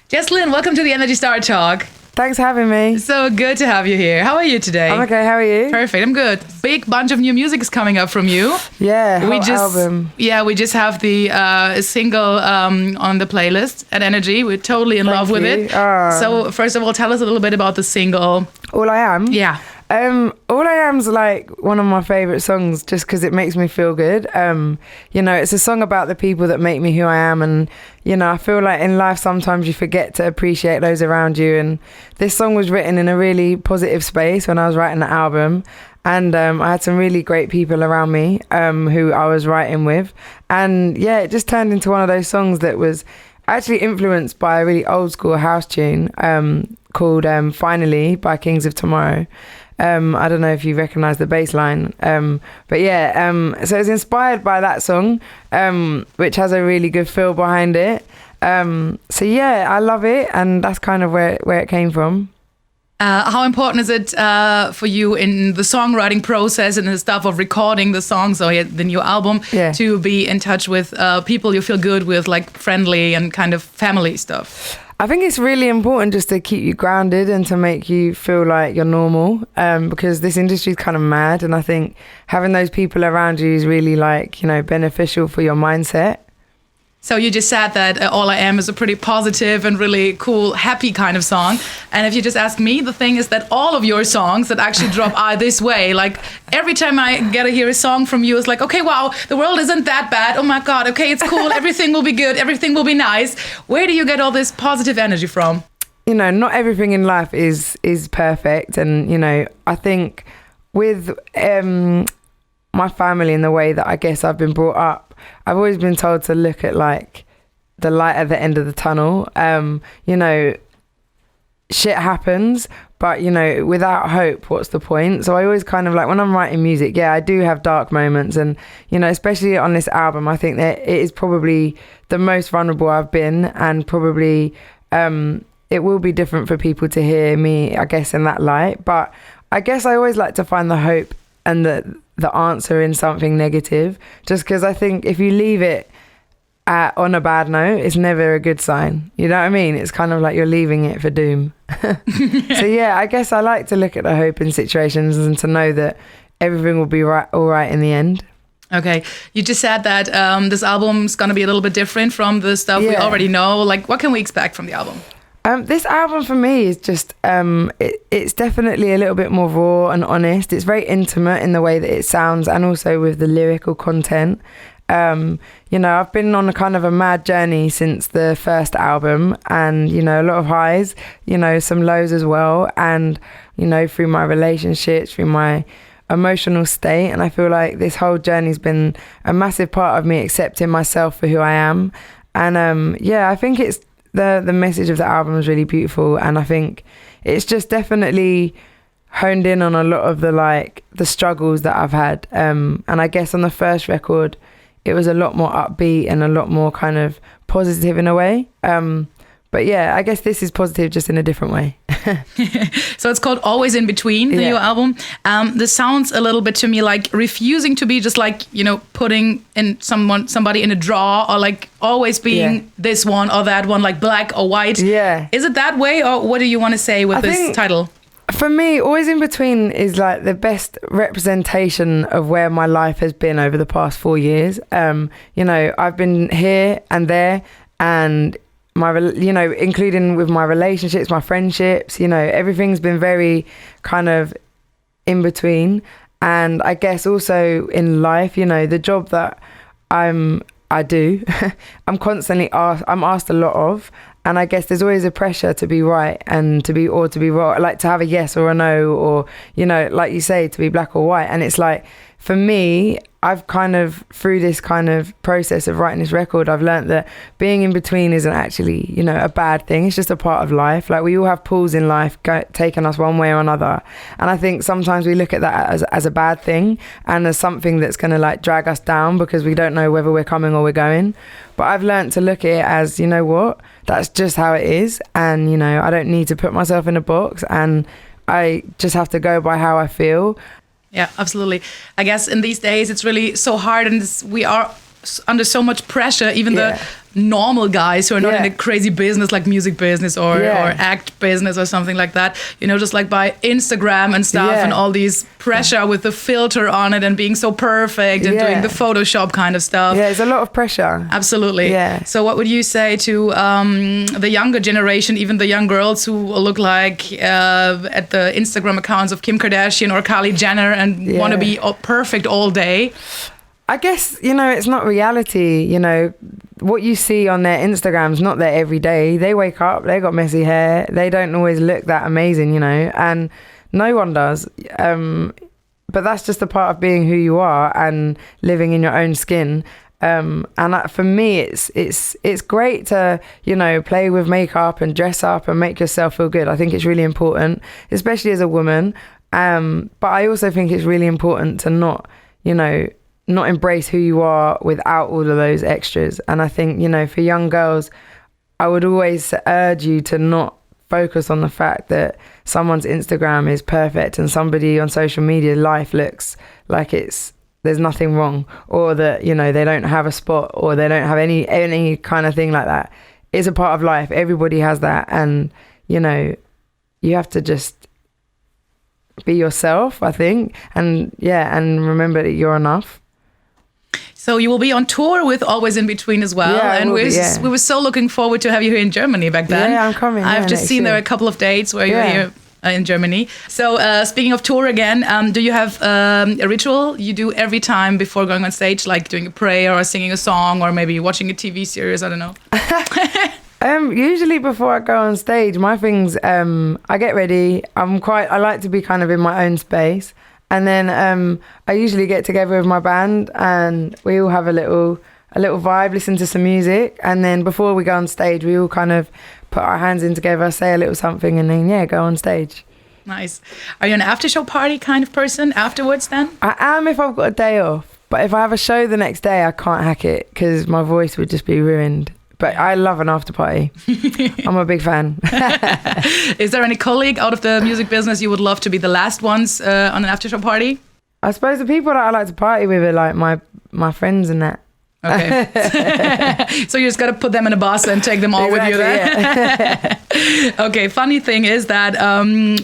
Jess Glynne, welcome to the ENERGY Startalk. Thanks for having me. So good to have you here. How are you today? I'm okay, how are you? Perfect, I'm good. Big bunch of new music is coming up from you. Yeah, album. Yeah, we just have the single on the playlist at Energy. We're totally in love with it. So first of all, tell us a little bit about the single. All I Am? Yeah. All I Am's like one of my favourite songs just because it makes me feel good. It's a song about the people that make me who I am, and I feel like in life sometimes you forget to appreciate those around you, and this song was written in a really positive space when I was writing the album, and I had some really great people around me who I was writing with, and yeah, it just turned into one of those songs that was actually influenced by a really old school house tune called Finally by Kings of Tomorrow. I don't know if you recognise the bass line, but yeah, so it's inspired by that song, which has a really good feel behind it. So yeah, I love it, and that's kind of where it came from. How important is it for you in the songwriting process and the stuff of recording the songs or the new album to be in touch with people you feel good with, like friendly and kind of family stuff? I think it's really important just to keep you grounded and to make you feel like you're normal, because this industry is kind of mad, and I think having those people around you is really beneficial for your mindset. So you just said that All I Am is a pretty positive and really cool, happy kind of song. And if you just ask me, the thing is that all of your songs that actually drop are this way. Like every time I get to hear a song from you, it's like, okay, wow, the world isn't that bad. Oh my God, okay, it's cool. Everything will be good. Everything will be nice. Where do you get all this positive energy from? Not everything in life is perfect. And, I think with my family and the way that I guess I've been brought up, I've always been told to look at like the light at the end of the tunnel. Shit happens, but without hope, what's the point? So I always kind of like, when I'm writing music, I do have dark moments, and especially on this album, I think that it is probably the most vulnerable I've been, and probably it will be different for people to hear me, I guess, in that light. But I guess I always like to find the hope and the answer in something negative, just because I think if you leave it on a bad note, it's never a good sign. You know what I mean? It's kind of like you're leaving it for doom. So yeah, I guess I like to look at the hope in situations and to know that everything will be all right in the end. Okay, you just said that this album's gonna be a little bit different from the stuff we already know. Like, what can we expect from the album? This album for me is just, it's definitely a little bit more raw and honest. It's very intimate in the way that it sounds, and also with the lyrical content. I've been on a kind of a mad journey since the first album, and, a lot of highs, some lows as well. And, through my relationships, through my emotional state. And I feel like this whole journey's been a massive part of me accepting myself for who I am. And, I think it's, the message of the album is really beautiful, and I think it's just definitely honed in on a lot of the struggles that I've had, and I guess on the first record it was a lot more upbeat and a lot more kind of positive in a way, but yeah, I guess this is positive just in a different way. So it's called Always in Between, the new album. This sounds a little bit to me like refusing to be just like, putting in somebody in a drawer, or like always being this one or that one, like black or white. Yeah. Is it that way, or what do you want to say with this title? For me, Always in Between is like the best representation of where my life has been over the past 4 years. I've been here and there, and including with my relationships, my friendships, everything's been very kind of in between. And I guess also in life, the job that I do, I'm constantly I'm asked a lot of, and I guess there's always a pressure to be right and to be wrong, like to have a yes or a no, or, like you say, to be black or white. And it's like, for me, I've kind of, through this kind of process of writing this record, I've learned that being in between isn't actually, a bad thing. It's just a part of life. Like, we all have pulls in life taking us one way or another. And I think sometimes we look at that as a bad thing, and as something that's going to like drag us down because we don't know whether we're coming or we're going. But I've learned to look at it as, you know what, that's just how it is. And, I don't need to put myself in a box, and I just have to go by how I feel. Yeah, absolutely. I guess in these days it's really so hard, and we are under so much pressure. Even the normal guys who are not in a crazy business like music business or act business or something like that, you know, just like by Instagram and stuff and all these pressure with the filter on it and being so perfect and doing the Photoshop kind of stuff. Yeah, it's a lot of pressure. Absolutely. Yeah. So what would you say to the younger generation, even the young girls who look like at the Instagram accounts of Kim Kardashian or Kylie Jenner and want to be perfect all day? I guess, you know, it's not reality. You know, what you see on their Instagram's not there every day. They wake up, they got messy hair, they don't always look that amazing, you know, and no one does. But that's just a part of being who you are and living in your own skin. And for me, it's great to, you know, play with makeup and dress up and make yourself feel good. I think it's really important, especially as a woman. But I also think it's really important to not embrace who you are without all of those extras. And I think, you know, for young girls, I would always urge you to not focus on the fact that someone's Instagram is perfect and somebody on social media life looks like there's nothing wrong, or that, you know, they don't have a spot or they don't have any kind of thing like that. It's a part of life. Everybody has that. And, you know, you have to just be yourself, I think. And remember that you're enough. So you will be on tour with Always in Between as well. Yeah, and we were so looking forward to have you here in Germany back then. Yeah, I'm coming. I've just seen there a couple of dates where you're here in Germany. So speaking of tour again, do you have a ritual you do every time before going on stage, like doing a prayer or singing a song or maybe watching a TV series? I don't know. Usually before I go on stage, my things, I get ready. I like to be kind of in my own space. And then I usually get together with my band and we all have a little vibe, listen to some music. And then before we go on stage, we all kind of put our hands in together, say a little something, and then, go on stage. Nice. Are you an after-show party kind of person afterwards then? I am if I've got a day off. But if I have a show the next day, I can't hack it because my voice would just be ruined. But I love an after party. I'm a big fan. Is there any colleague out of the music business you would love to be the last ones on an after show party? I suppose the people that I like to party with are like my friends and that. Okay. So you just got to put them in a bus and take them all with you then? Yeah. Okay, funny thing is that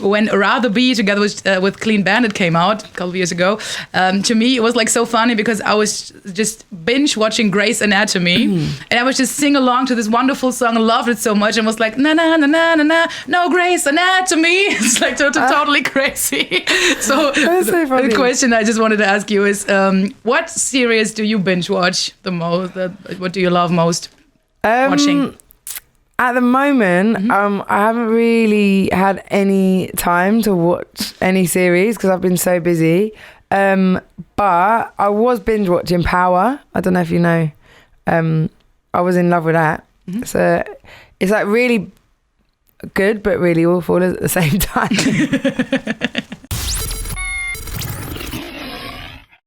when Rather Be together with Clean Bandit came out a couple of years ago, to me it was like so funny because I was just binge watching Grey's Anatomy and I was just sing along to this wonderful song and loved it so much and was like, na na na na na na, no Grey's Anatomy. It's like totally crazy. So the question I just wanted to ask you is, what series do you binge watch the most? What do you love most watching? At the moment, I haven't really had any time to watch any series because I've been so busy. But I was binge watching Power. I don't know if you know. I was in love with that. So it's like really good but really awful at the same time.